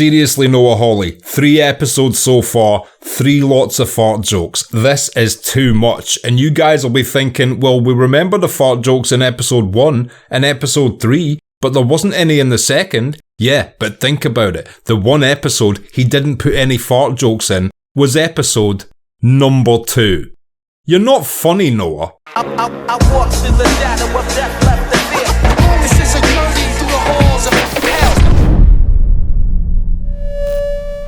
Seriously, Noah Hawley, 3 episodes so far, 3 lots of fart jokes. This is too much. And you guys will be thinking, well, we remember the fart jokes in episode 1 and episode 3, but there wasn't any in the second. Yeah, but think about it. The one episode he didn't put any fart jokes in was episode number 2. You're not funny, Noah. I walk through the shadow of death left to fear. This is a journey through the halls of hell.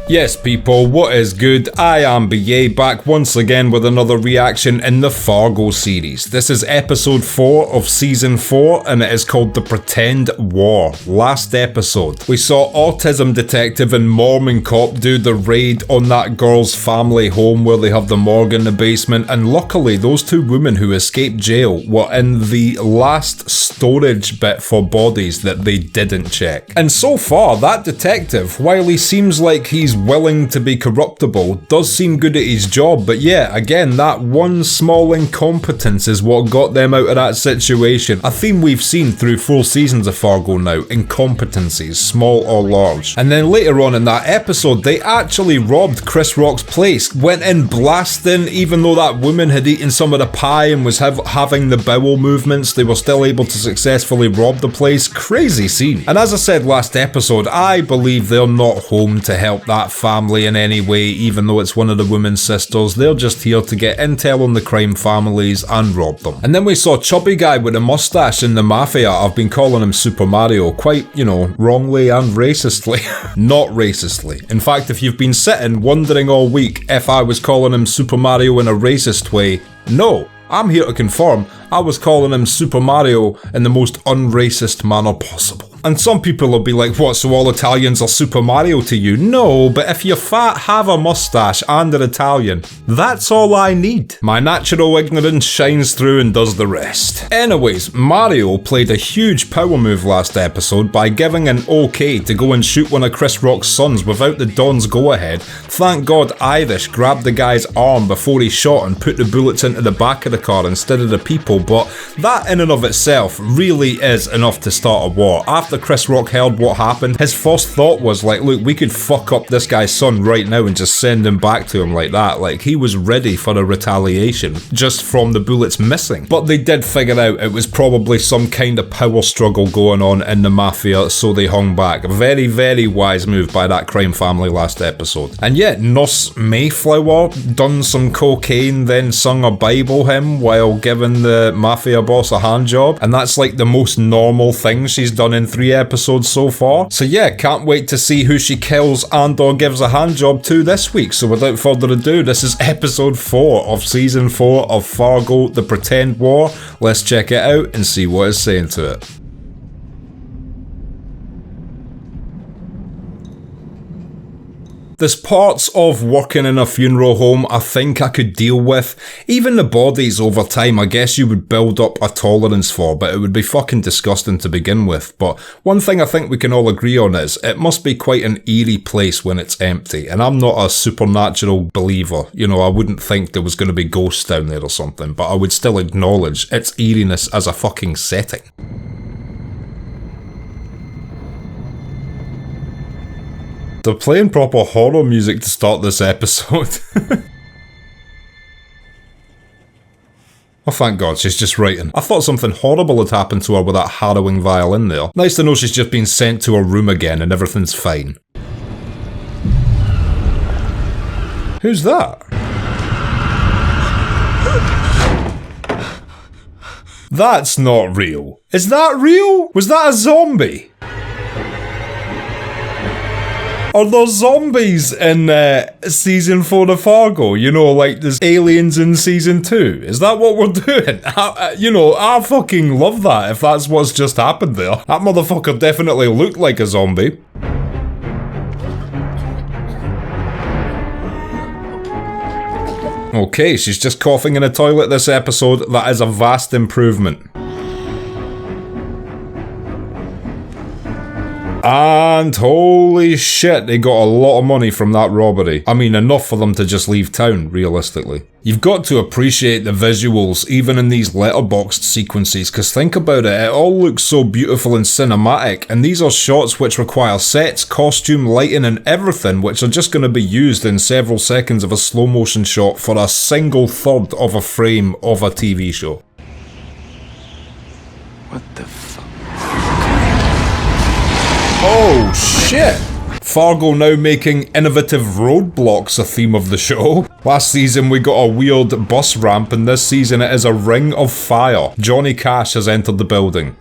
Yes, people, what is good? I am BA, back once again with another reaction in the Fargo series. This is episode 4 of season 4, and it is called The Pretend War. Last episode, we saw autism detective and Mormon cop do the raid on that girl's family home where they have the morgue in the basement, and luckily those 2 women who escaped jail were in the last storage bit for bodies that they didn't check. And so far, that detective, while he seems like he's willing to be corruptible, does seem good at his job, but yeah, again, that one small incompetence is what got them out of that situation. A theme we've seen through 4 seasons of Fargo now, incompetencies, small or large. And then later on in that episode, they actually robbed Chris Rock's place, went in blasting, even though that woman had eaten some of the pie and was having the bowel movements, they were still able to successfully rob the place. Crazy scene. And as I said last episode, I believe they're not home to help that family in any way, even though it's one of the women's sisters. They're just here to get intel on the crime families and rob them. And then we saw chubby guy with a mustache in the mafia. I've been calling him Super Mario quite, wrongly and racistly. Not racistly. In fact, if you've been sitting wondering all week if I was calling him Super Mario in a racist way, no. I'm here to confirm I was calling him Super Mario in the most unracist manner possible. And some people will be like, what, so all Italians are Super Mario to you? No, but if you're fat, have a mustache, and an Italian, that's all I need. My natural ignorance shines through and does the rest. Anyways, Mario played a huge power move last episode by giving an okay to go and shoot one of Chris Rock's sons without the Don's go-ahead. Thank God Irish grabbed the guy's arm before he shot and put the bullets into the back of the car instead of the people, but that in and of itself really is enough to start a war. After Chris Rock heard what happened, his first thought was like, look, we could fuck up this guy's son right now and just send him back to him like that. Like, he was ready for a retaliation just from the bullets missing. But they did figure out it was probably some kind of power struggle going on in the mafia, so they hung back. A very, very wise move by that crime family last episode. And yet, Nurse Mayflower done some cocaine, then sung a Bible hymn while giving the mafia boss a hand job, and that's like the most normal thing she's done in 3 episodes so far. So yeah, can't wait to see who she kills and or gives a hand job to this week. So without further ado, this is episode 4 of season 4 of Fargo, The Pretend War. Let's check it out and see what it's saying to it. There's parts of working in a funeral home I think I could deal with. Even the bodies over time, I guess you would build up a tolerance for, but it would be fucking disgusting to begin with. But one thing I think we can all agree on is, it must be quite an eerie place when it's empty. And I'm not a supernatural believer. I wouldn't think there was going to be ghosts down there or something, but I would still acknowledge its eeriness as a fucking setting. They're playing proper horror music to start this episode. Oh, thank God, she's just writing. I thought something horrible had happened to her with that harrowing violin there. Nice to know she's just been sent to her room again and everything's fine. Who's that? That's not real. Is that real? Was that a zombie? Are there zombies in season 4 of Fargo? Like there's aliens in season 2. Is that what we're doing? I fucking love that if that's what's just happened there. That motherfucker definitely looked like a zombie. Okay, she's just coughing in a toilet this episode. That is a vast improvement. And holy shit, they got a lot of money from that robbery. I mean, enough for them to just leave town, realistically. You've got to appreciate the visuals, even in these letterboxed sequences, because think about it all looks so beautiful and cinematic, and these are shots which require sets, costume, lighting, and everything, which are just going to be used in several seconds of a slow motion shot for a single third of a frame of a TV show. What the fuck? Oh shit! Fargo now making innovative roadblocks a theme of the show. Last season we got a weird bus ramp, and this season it is a ring of fire. Johnny Cash has entered the building.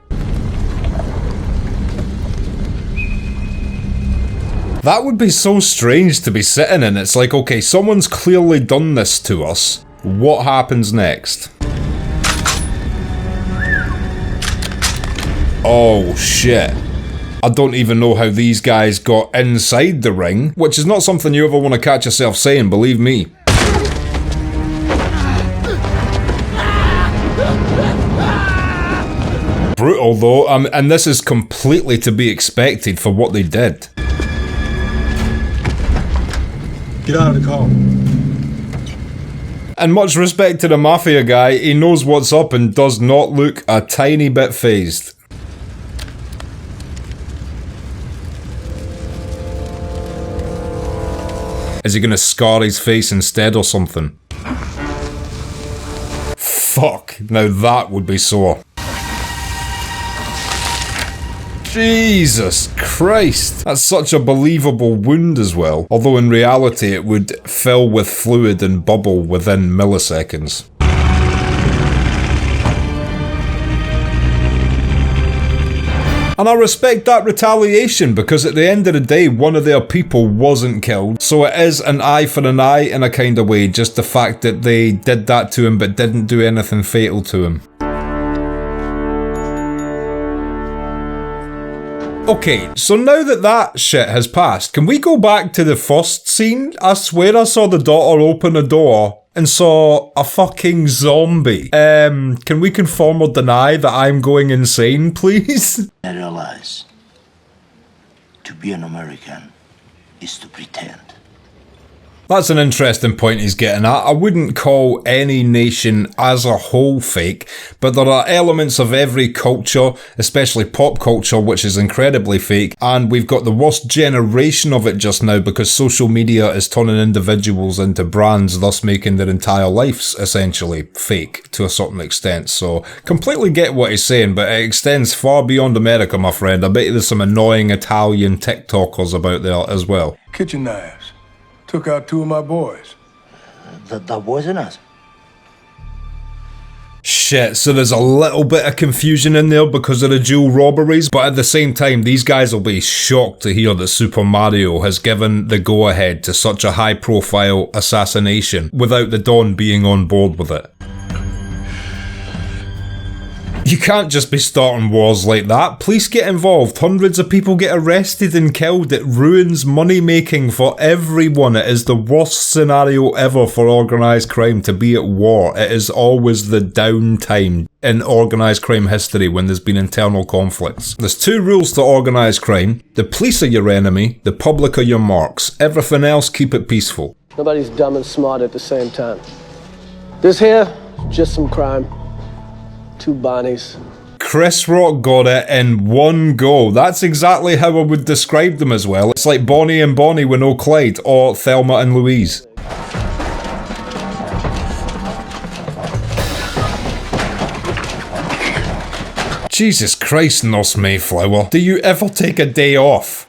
That would be so strange to be sitting in. It's like, okay, someone's clearly done this to us. What happens next? Oh shit. I don't even know how these guys got inside the ring, which is not something you ever want to catch yourself saying, believe me. Brutal though, and this is completely to be expected for what they did. Get out of the car. And much respect to the mafia guy, he knows what's up and does not look a tiny bit phased. Is he gonna scar his face instead or something? Fuck, now that would be sore. Jesus Christ, that's such a believable wound as well. Although in reality it would fill with fluid and bubble within milliseconds. And I respect that retaliation, because at the end of the day, one of their people wasn't killed. So it is an eye for an eye in a kind of way, just the fact that they did that to him but didn't do anything fatal to him. Okay, so now that that shit has passed, can we go back to the first scene? I swear I saw the daughter open a door and saw a fucking zombie. Can we confirm or deny that I'm going insane, please? I realize to be an American is to pretend. That's an interesting point he's getting at. I wouldn't call any nation as a whole fake, but there are elements of every culture, especially pop culture, which is incredibly fake, and we've got the worst generation of it just now because social media is turning individuals into brands, thus making their entire lives essentially fake to a certain extent. So, completely get what he's saying, but it extends far beyond America, my friend. I bet there's some annoying Italian TikTokers about there as well. Kitchen knives. Took out 2 of my boys. That wasn't us. Shit, so there's a little bit of confusion in there because of the dual robberies, but at the same time, these guys will be shocked to hear that Super Mario has given the go-ahead to such a high-profile assassination without the Don being on board with it. You can't just be starting wars like that. Police get involved, hundreds of people get arrested and killed. It ruins money making for everyone. It is the worst scenario ever for organised crime to be at war. It is always the downtime in organised crime history when there's been internal conflicts. There's 2 rules to organised crime. The police are your enemy, the public are your marks. Everything else, keep it peaceful. Nobody's dumb and smart at the same time. This here, just some crime. 2 Bonnies. Chris Rock got it in one go. That's exactly how I would describe them as well. It's like Bonnie and Bonnie with no Clyde, or Thelma and Louise. Jesus Christ, Nurse Mayflower. Do you ever take a day off?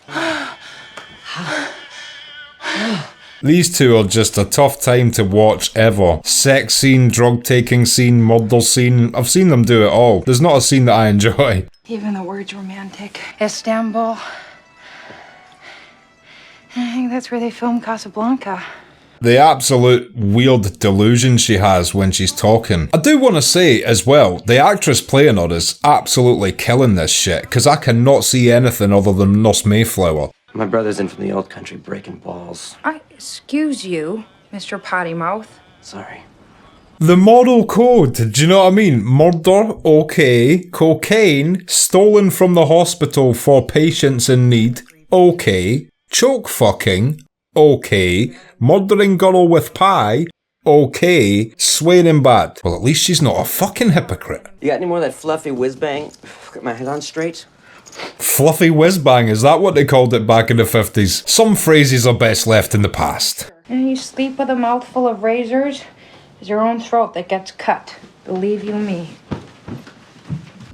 These 2 are just a tough time to watch ever. Sex scene, drug taking scene, murder scene. I've seen them do it all. There's not a scene that I enjoy. Even the word's romantic. Istanbul. I think that's where they filmed Casablanca. The absolute weird delusion she has when she's talking. I do want to say as well, the actress playing her is absolutely killing this shit, because I cannot see anything other than Nurse Mayflower. My brother's in from the old country breaking balls. Excuse you, Mr. Potty Mouth. Sorry. The moral code, do you know what I mean? Murder, okay. Cocaine, stolen from the hospital for patients in need, okay. Choke fucking, okay. Murdering girl with pie, okay. Swearing bad. Well, at least she's not a fucking hypocrite. You got any more of that fluffy whiz bang? Get my head on straight. Fluffy whiz bang, is that what they called it back in the 50s? Some phrases are best left in the past. And you sleep with a mouthful of razors, it's your own throat that gets cut. Believe you me.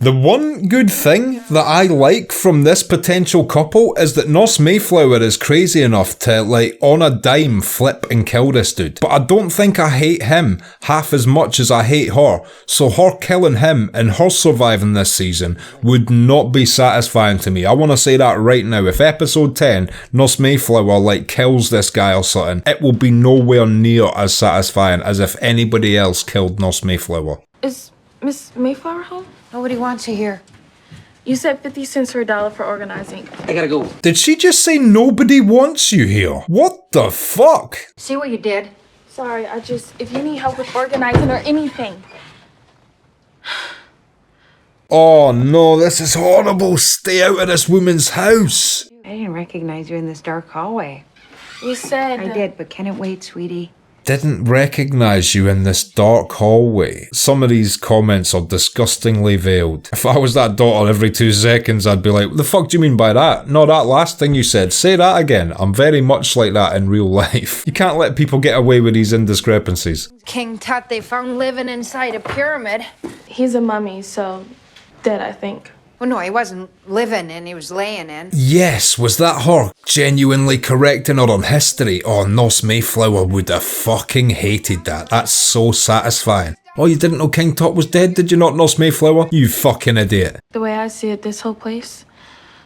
The one good thing that I like from this potential couple is that Nos Mayflower is crazy enough to, like, on a dime flip and kill this dude. But I don't think I hate him half as much as I hate her. So her killing him and her surviving this season would not be satisfying to me. I want to say that right now. If episode 10, Nos Mayflower, like, kills this guy or something, it will be nowhere near as satisfying as if anybody else killed Nos Mayflower. Is Miss Mayflower home? Nobody wants you here. You said 50 cents or $1 for organizing. I gotta go. Did she just say nobody wants you here? What the fuck? See what you did? Sorry, if you need help with organizing or anything. Oh no, this is horrible. Stay out of this woman's house. I didn't recognize you in this dark hallway. You said... I did, but can it wait, sweetie? Didn't recognise you in this dark hallway. Some of these comments are disgustingly veiled. If I was that daughter every 2 seconds, I'd be like, what the fuck do you mean by that? No, that last thing you said, say that again. I'm very much like that in real life. You can't let people get away with these indiscrepancies. King Tut they found living inside a pyramid. He's a mummy, so dead, I think. Well, no, he wasn't living in, he was laying in. Yes, was that her genuinely correcting her on history? Oh, Nos Mayflower would have fucking hated that. That's so satisfying. Oh, you didn't know King Tut was dead, did you not, Nos Mayflower? You fucking idiot. The way I see it, this whole place,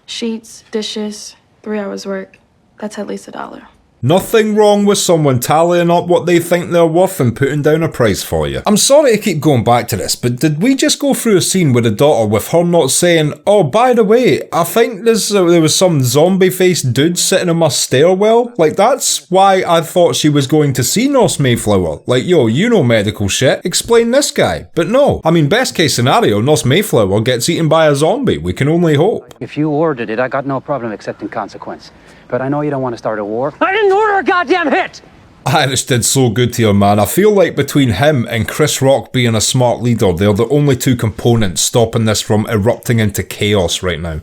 sheets, dishes, 3 hours work, that's at least $1. Nothing wrong with someone tallying up what they think they're worth and putting down a price for you. I'm sorry to keep going back to this, but did we just go through a scene with a daughter with her not saying, oh, by the way, I think there was some zombie-faced dude sitting in my stairwell? Like, that's why I thought she was going to see Nos Mayflower. Like, yo, you know medical shit, explain this guy. But no, I mean, best case scenario, Nos Mayflower gets eaten by a zombie. We can only hope. If you ordered it, I got no problem accepting consequence. But I know you don't want to start a war. I didn't order a goddamn hit! Irish did so good to your man. I feel like between him and Chris Rock being a smart leader, they're the only 2 components stopping this from erupting into chaos right now.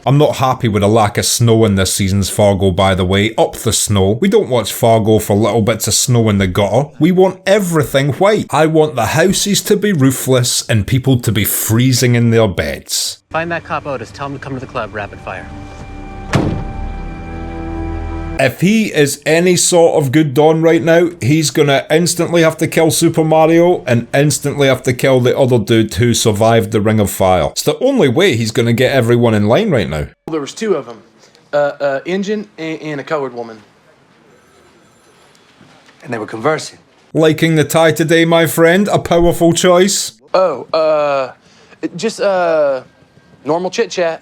I'm not happy with the lack of snow in this season's Fargo, by the way. Up the snow. We don't watch Fargo for little bits of snow in the gutter. We want everything white. I want the houses to be roofless and people to be freezing in their beds. Find that cop Otis. Tell him to come to the club, rapid fire. If he is any sort of good Don right now, he's gonna instantly have to kill Super Mario and instantly have to kill the other dude who survived the Ring of Fire. It's the only way he's gonna get everyone in line right now. There was 2 of them, Indian and a colored woman. And they were conversing. Liking the tie today, my friend? A powerful choice? Oh, just normal chit chat.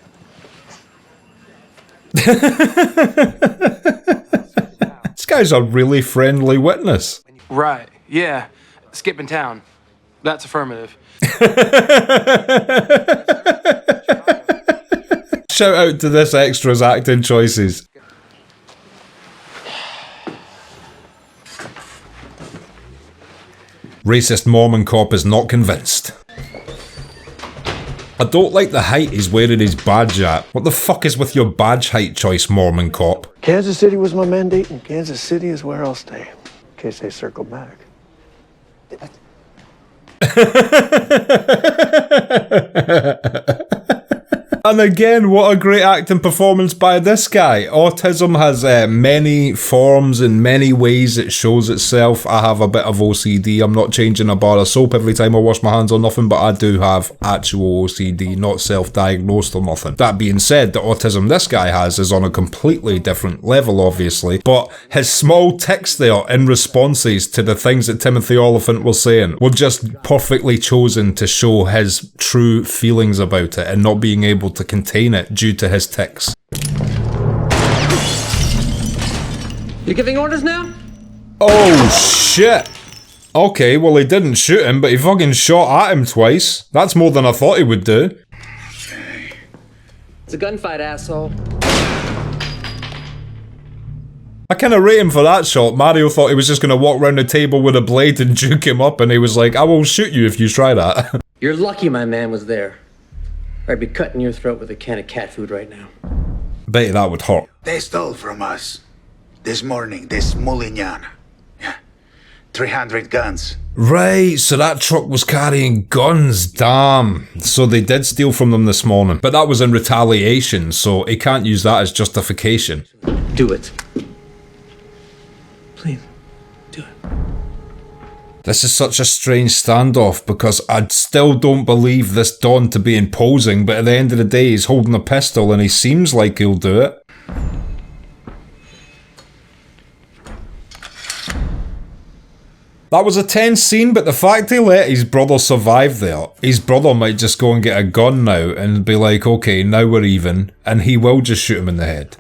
This guy's a really friendly witness. Right, yeah. Skipping town. That's affirmative. Shout out to this extra's acting choices. Racist Mormon cop is not convinced. I don't like the height he's wearing his badge at. What the fuck is with your badge height choice, Mormon cop? Kansas City was my mandate, and Kansas City is where I'll stay, in case they circle back. And again, what a great acting performance by this guy. Autism has many forms and many ways it shows itself. I have a bit of OCD. I'm not changing a bar of soap every time I wash my hands or nothing, but I do have actual OCD, not self-diagnosed or nothing. That being said, the autism this guy has is on a completely different level, obviously, but his small tics there in responses to the things that Timothy Oliphant was saying were just perfectly chosen to show his true feelings about it and not being able to contain it due to his tics. You giving orders now? Oh shit. Okay, well he didn't shoot him, but he fucking shot at him twice. That's more than I thought he would do. It's a gunfight, asshole. I kinda rate him for that shot. Mario thought he was just gonna walk around the table with a blade and juke him up, and he was like, I will shoot you if you try that. You're lucky my man was there. Or I'd be cutting your throat with a can of cat food right now. Bet you that would hurt. They stole from us. This morning, this Moulignan. Yeah. 300 guns. Right, so that truck was carrying guns, damn. So they did steal from them this morning. But that was in retaliation, so he can't use that as justification. Do it. Please, do it. This is such a strange standoff because I still don't believe this Don to be imposing, but at the end of the day he's holding a pistol and he seems like he'll do it. That was a tense scene, but the fact he let his brother survive there, his brother might just go and get a gun now and be like, okay, now we're even, and he will just shoot him in the head.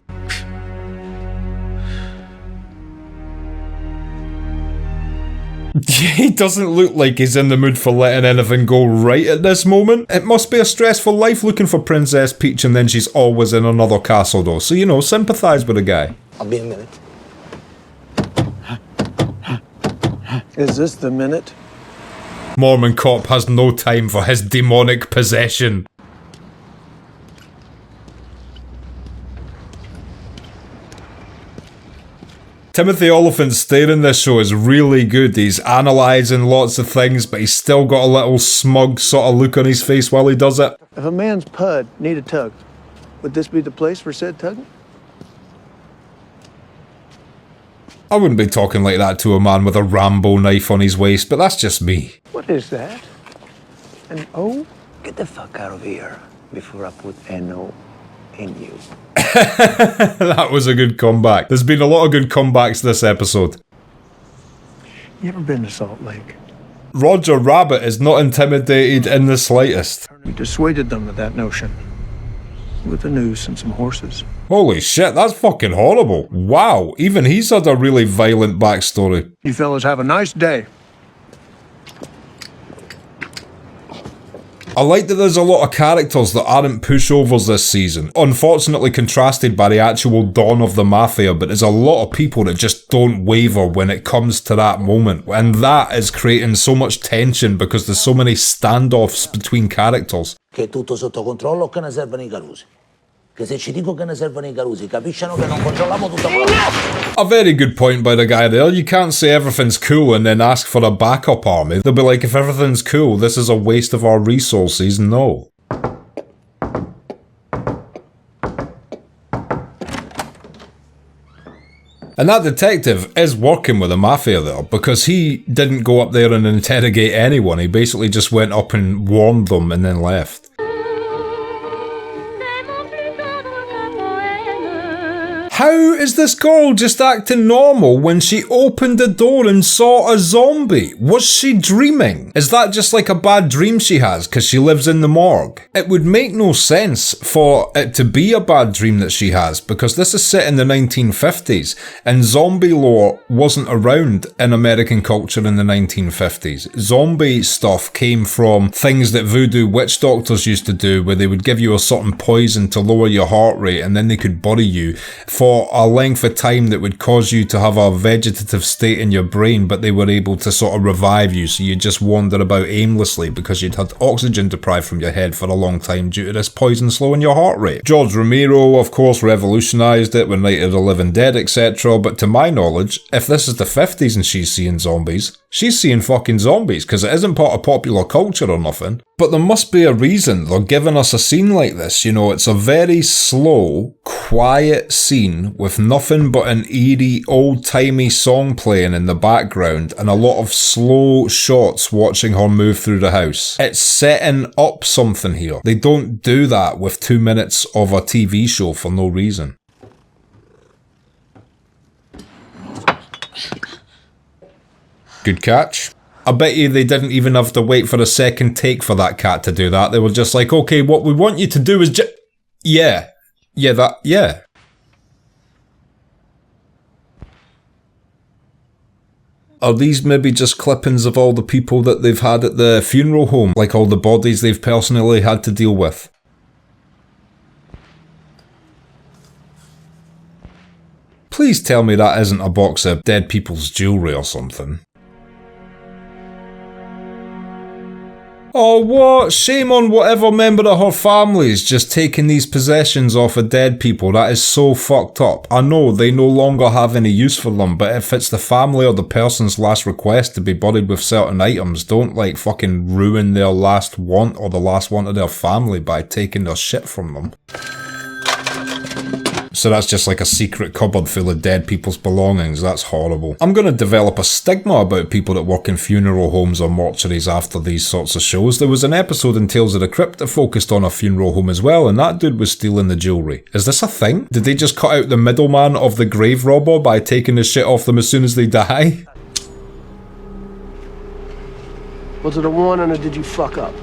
He doesn't look like he's in the mood for letting anything go right at this moment. It must be a stressful life looking for Princess Peach and then she's always in another castle though, so you know, sympathise with the guy. I'll be a minute. Is this the minute? Mormon cop has no time for his demonic possession. Timothy Olyphant's stare in this show is really good. He's analysing lots of things, but he's still got a little smug sort of look on his face while he does it. If a man's pud need a tug, would this be the place for said tugging? I wouldn't be talking like that to a man with a Rambo knife on his waist, but that's just me. What is that? An O? Get the fuck out of here before I put N-O in you. That was a good comeback. There's been a lot of good comebacks this episode. You ever been to Salt Lake? Roger Rabbit is not intimidated in the slightest. We dissuaded them of that notion. With a noose and some horses. Holy shit, that's fucking horrible. Wow, even he's had a really violent backstory. You fellas have a nice day. I like that there's a lot of characters that aren't pushovers this season, unfortunately contrasted by the actual dawn of the Mafia, but there's a lot of people that just don't waver when it comes to that moment, and that is creating so much tension because there's so many standoffs between characters. Che è tutto sotto controllo, che ne servono I carusi. Che se ci dico che ne servono I carusi, capiscono che non controlliamo tutto quello. A very good point by the guy there. You can't say everything's cool and then ask for a backup army. They'll be like, if everything's cool, this is a waste of our resources. No. And that detective is working with the Mafia there, because he didn't go up there and interrogate anyone. He basically just went up and warned them and then left. How is this girl just acting normal when she opened the door and saw a zombie? Was she dreaming? Is that just like a bad dream she has because she lives in the morgue? It would make no sense for it to be a bad dream that she has, because this is set in the 1950s and zombie lore wasn't around in American culture in the 1950s. Zombie stuff came from things that voodoo witch doctors used to do, where they would give you a certain poison to lower your heart rate and then they could bury you for a length of time that would cause you to have a vegetative state in your brain, but they were able to sort of revive you, so you just wander about aimlessly because you'd had oxygen deprived from your head for a long time due to this poison slowing your heart rate. George Romero, of course, revolutionised it with Night of the Living Dead, etc., but to my knowledge, if this is the 50s and she's seeing zombies, she's seeing fucking zombies, because it isn't part of popular culture or nothing. But there must be a reason they're giving us a scene like this, you know, it's a very slow, quiet scene with nothing but an eerie, old-timey song playing in the background and a lot of slow shots watching her move through the house. It's setting up something here. They don't do that with 2 minutes of a TV show for no reason. Good catch. I bet you they didn't even have to wait for a second take for that cat to do that. They were just like, okay, what we want you to do is yeah. Are these maybe just clippings of all the people that they've had at the funeral home? Like all the bodies they've personally had to deal with? Please tell me that isn't a box of dead people's jewellery or something. Oh what? Shame on whatever member of her family's just taking these possessions off of dead people. That is so fucked up. I know they no longer have any use for them, but if it's the family or the person's last request to be buried with certain items, don't like fucking ruin their last want or the last want of their family by taking their shit from them. So that's just like a secret cupboard full of dead people's belongings. That's horrible. I'm going to develop a stigma about people that work in funeral homes or mortuaries after these sorts of shows. There was an episode in Tales of the Crypt that focused on a funeral home as well, and that dude was stealing the jewellery. Is this a thing? Did they just cut out the middleman of the grave robber by taking the shit off them as soon as they die? Was it a warning or did you fuck up?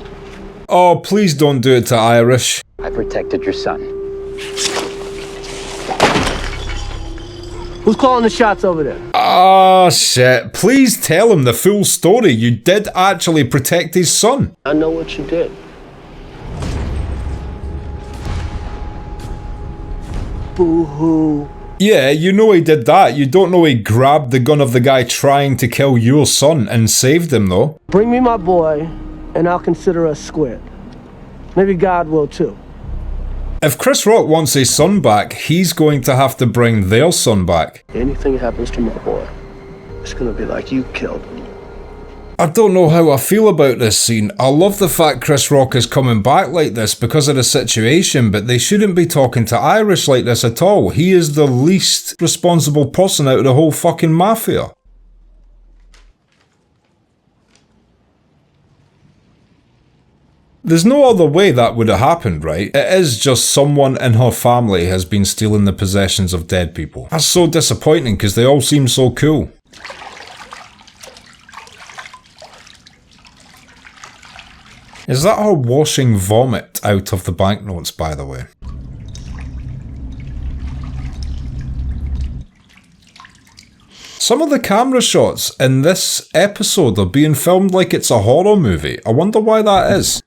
Oh, please don't do it to Irish. I protected your son. Who's calling the shots over there? Ah, shit. Please tell him the full story. You did actually protect his son. I know what you did. Boo-hoo. Yeah, you know he did that. You don't know he grabbed the gun of the guy trying to kill your son and saved him, though. Bring me my boy, and I'll consider us squared. Maybe God will, too. If Chris Rock wants his son back, he's going to have to bring their son back. Anything happens to my boy, it's gonna be like you killed him. I don't know how I feel about this scene. I love the fact Chris Rock is coming back like this because of the situation, but they shouldn't be talking to Irish like this at all. He is the least responsible person out of the whole fucking mafia. There's no other way that would have happened, right? It is just someone in her family has been stealing the possessions of dead people. That's so disappointing because they all seem so cool. Is that her washing vomit out of the banknotes, by the way? Some of the camera shots in this episode are being filmed like it's a horror movie. I wonder why that is.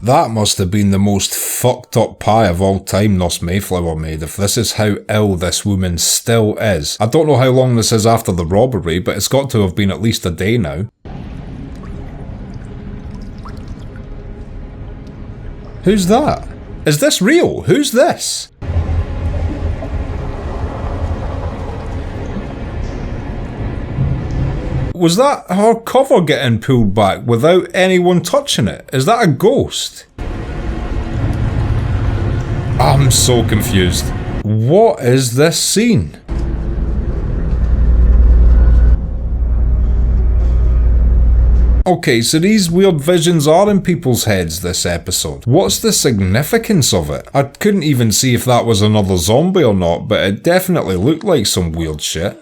That must have been the most fucked up pie of all time Nurse Mayflower made, if this is how ill this woman still is. I don't know how long this is after the robbery, but it's got to have been at least a day now. Who's that? Is this real? Who's this? Was that her cover getting pulled back without anyone touching it? Is that a ghost? I'm so confused. What is this scene? Okay, so these weird visions are in people's heads this episode. What's the significance of it? I couldn't even see if that was another zombie or not, but it definitely looked like some weird shit.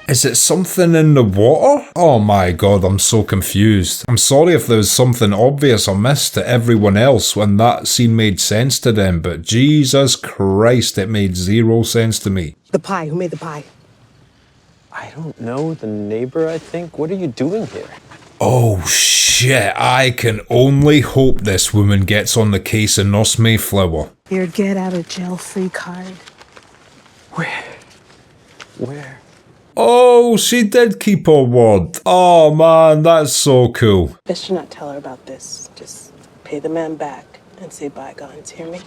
Is it something in the water? Oh my god, I'm so confused. I'm sorry if there was something obvious or missed to everyone else when that scene made sense to them, but Jesus Christ, it made zero sense to me. The pie, who made the pie? I don't know, the neighbor, I think. What are you doing here? Oh shit, I can only hope this woman gets on the case of Nurse Mayflower. Your get out of jail free card. Where? Oh, she did keep her word. Oh man, that's so cool. Best you not tell her about this. Just pay the man back and say bygones, hear me?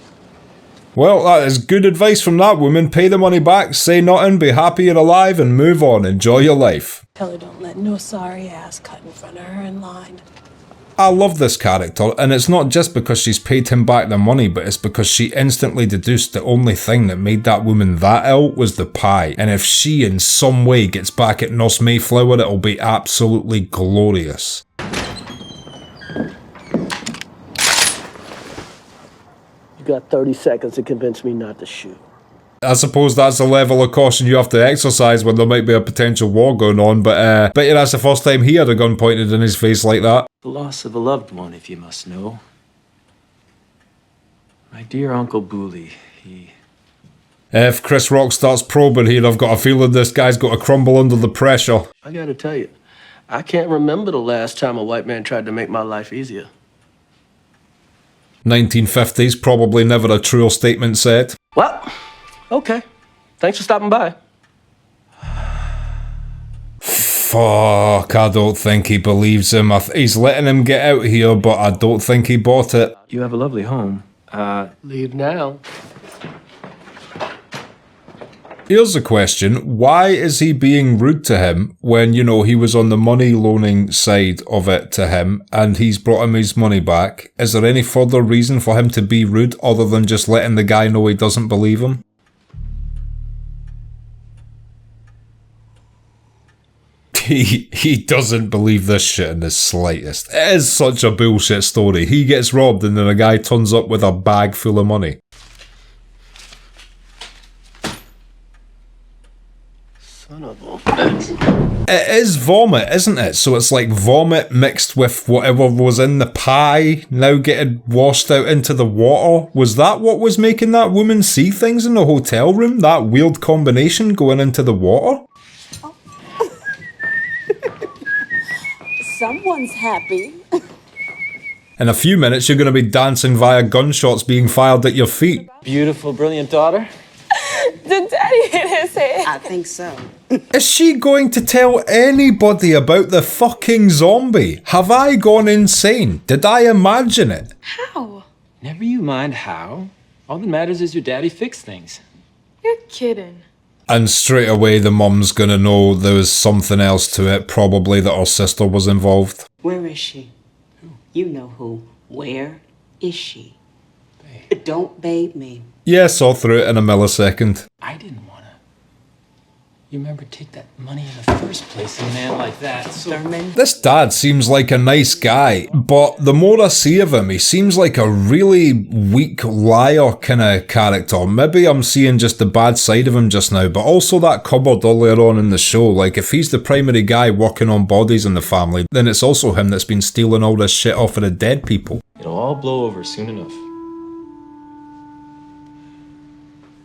Well, that is good advice from that woman. Pay the money back, say nothing, be happy you're alive, and move on. Enjoy your life. Tell her don't let no sorry ass cut in front of her in line. I love this character, and it's not just because she's paid him back the money, but it's because she instantly deduced the only thing that made that woman that ill was the pie. And if she in some way gets back at Nurse Mayflower, it'll be absolutely glorious. You got 30 seconds to convince me not to shoot. I suppose that's a level of caution you have to exercise when there might be a potential war going on, but bet you that's the first time he had a gun pointed in his face like that. The loss of a loved one, if you must know. My dear Uncle Booley, If Chris Rock starts probing here, I've got a feeling this guy's got to crumble under the pressure. I gotta tell you, I can't remember the last time a white man tried to make my life easier. 1950s, probably never a truer statement said. Well, okay. Thanks for stopping by. Fuck, I don't think he believes him. He's letting him get out here, but I don't think he bought it. you have a lovely home. Leave now. Here's the question. Why is he being rude to him when, you know, he was on the money loaning side of it to him and he's brought him his money back? Is there any further reason for him to be rude other than just letting the guy know he doesn't believe him? He doesn't believe this shit in the slightest. It is such a bullshit story. He gets robbed and then a guy turns up with a bag full of money. Son of a bitch. It is vomit, isn't it? So it's like vomit mixed with whatever was in the pie now getting washed out into the water. Was that what was making that woman see things in the hotel room? That weird combination going into the water? Someone's happy. In a few minutes, you're going to be dancing via gunshots being fired at your feet. Beautiful, brilliant daughter. Did Daddy hit his head? I think so. Is she going to tell anybody about the fucking zombie? Have I gone insane? Did I imagine it? How? Never you mind how. All that matters is your daddy fixed things. You're kidding. And straight away the mum's gonna know there was something else to it, probably that her sister was involved. Where is she? Who? You know who. Where is she? Babe. Don't babe me. Yeah, saw through it in a millisecond. I didn't want to. You remember, take that money in the first place, a man like that. So This dad seems like a nice guy, but the more I see of him, he seems like a really weak liar kind of character. Maybe I'm seeing just the bad side of him just now, but also that cupboard earlier on in the show. Like, if he's the primary guy working on bodies in the family, then it's also him that's been stealing all this shit off of the dead people. it'll all blow over soon enough.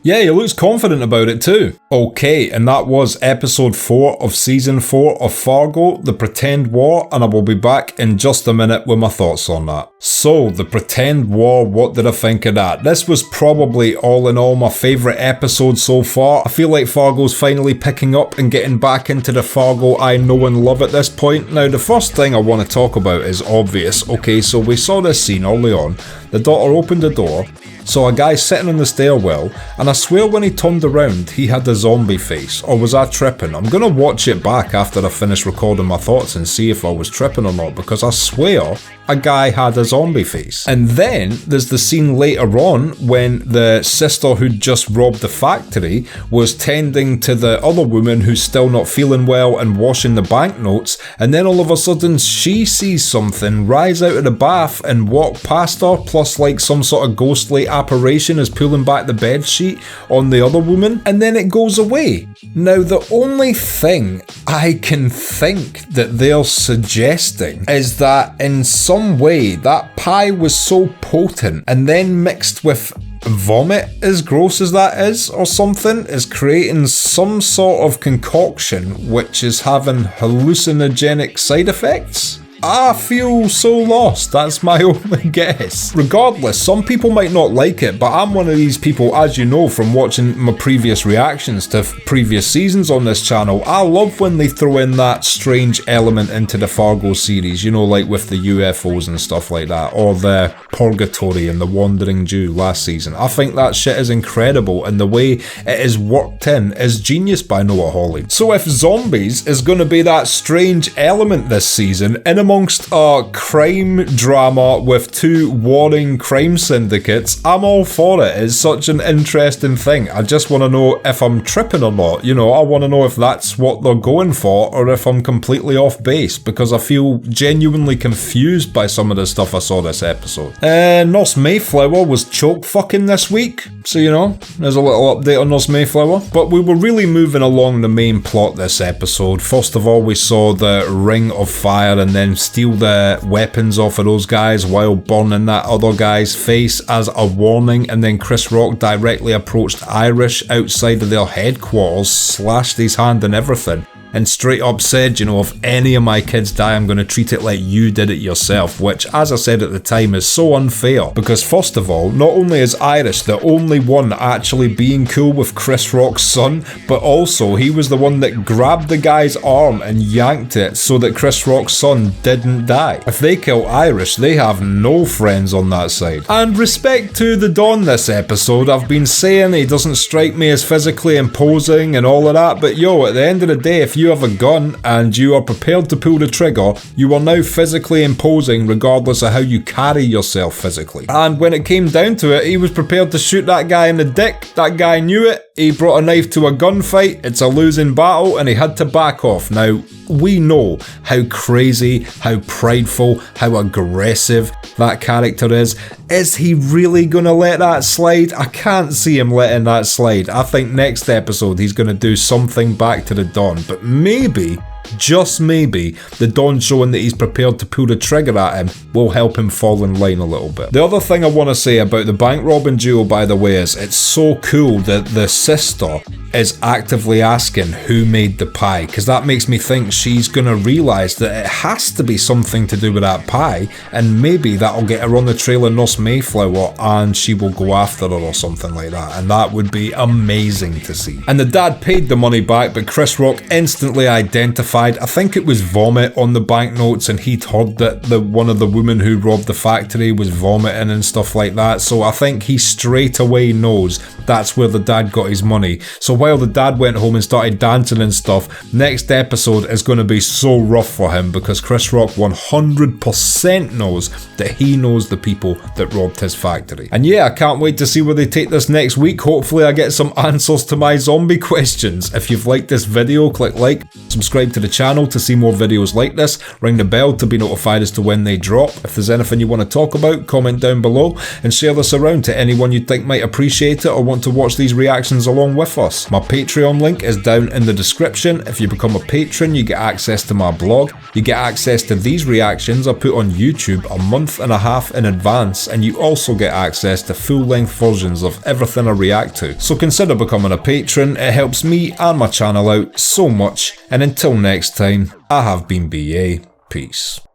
Yeah, he looks confident about it too. Okay, and that was episode 4 of season 4 of Fargo, The Pretend War, and I will be back in just a minute with my thoughts on that. So, The Pretend War, what did I think of that? This was probably all in all my favourite episode so far. I feel like Fargo's finally picking up and getting back into the Fargo I know and love at this point. Now, the first thing I want to talk about is obvious. Okay, so we saw this scene early on. The daughter opened the door, saw a guy sitting in the stairwell, and I swear when he turned around, he had a zombie face. Or was I tripping? I'm gonna watch it back after I finish recording my thoughts and see if I was tripping or not, because I swear a guy had a zombie face. And then there's the scene later on when the sister who'd just robbed the factory was tending to the other woman who's still not feeling well and washing the banknotes, and then all of a sudden she sees something rise out of the bath and walk past her, plus like some sort of ghostly apparition is pulling back the bed sheet on the other woman, and then it goes away. Now, the only thing I can think that they're suggesting is that in some way that pie was so potent and then mixed with vomit, as gross as that is, or something, is creating some sort of concoction which is having hallucinogenic side effects. I feel so lost, that's my only guess. Regardless, some people might not like it, but I'm one of these people, as you know from watching my previous reactions to previous seasons on this channel. I love when they throw in that strange element into the Fargo series, you know, like with the UFOs and stuff like that, or the Purgatory and the Wandering Jew last season. I think that shit is incredible, and the way it is worked in is genius by Noah Hawley. So if zombies is going to be that strange element this season, in amongst a crime drama with two warring crime syndicates, I'm all for it. It's such an interesting thing. I just want to know if I'm tripping or not. You know, I want to know if that's what they're going for or if I'm completely off base, because I feel genuinely confused by some of the stuff I saw this episode. Nurse Mayflower was choke fucking this week, so you know, there's a little update on Nurse Mayflower. But we were really moving along the main plot this episode. First of all, we saw the Ring of Fire and then steal the weapons off of those guys while burning that other guy's face as a warning, and then Chris Rock directly approached Irish outside of their headquarters, slashed his hand and everything, and straight up said, you know, if any of my kids die, I'm going to treat it like you did it yourself, which, as I said at the time, is so unfair, because first of all, not only is Irish the only one actually being cool with Chris Rock's son, but also he was the one that grabbed the guy's arm and yanked it so that Chris Rock's son didn't die. If they kill Irish, they have no friends on that side. And respect to the Don this episode, I've been saying he doesn't strike me as physically imposing and all of that, but yo, at the end of the day, if you have a gun and you are prepared to pull the trigger, you are now physically imposing regardless of how you carry yourself physically. And when it came down to it, he was prepared to shoot that guy in the dick. That guy knew it. He brought a knife to a gunfight. It's a losing battle and he had to back off. Now, we know how crazy, how prideful, how aggressive that character is. Is he really gonna let that slide? I can't see him letting that slide. I think next episode he's gonna do something back to the Don, but maybe, just maybe, the Don showing that he's prepared to pull the trigger at him will help him fall in line a little bit. The other thing I want to say about the bank robbing duo, by the way, is it's so cool that the sister is actively asking who made the pie, because that makes me think she's going to realise that it has to be something to do with that pie, and maybe that'll get her on the trail of Nurse Mayflower and she will go after her or something like that, and that would be amazing to see. And the dad paid the money back, but Chris Rock instantly identified, I think it was vomit on the banknotes, and he'd heard that one of the women who robbed the factory was vomiting and stuff like that, so I think he straight away knows that's where the dad got his money. So while the dad went home and started dancing and stuff, next episode is going to be so rough for him, because Chris Rock 100% knows that he knows the people that robbed his factory. And yeah, I can't wait to see where they take this next week. Hopefully I get some answers to my zombie questions. If you've liked this video, click like, subscribe to the channel to see more videos like this, ring the bell to be notified as to when they drop. If there's anything you want to talk about, comment down below and share this around to anyone you think might appreciate it or want to watch these reactions along with us. My Patreon link is down in the description. If you become a patron, you get access to my blog, you get access to these reactions I put on YouTube a month and a half in advance, and you also get access to full-length versions of everything I react to. So consider becoming a patron, it helps me and my channel out so much, and until next time, I have been BA, peace.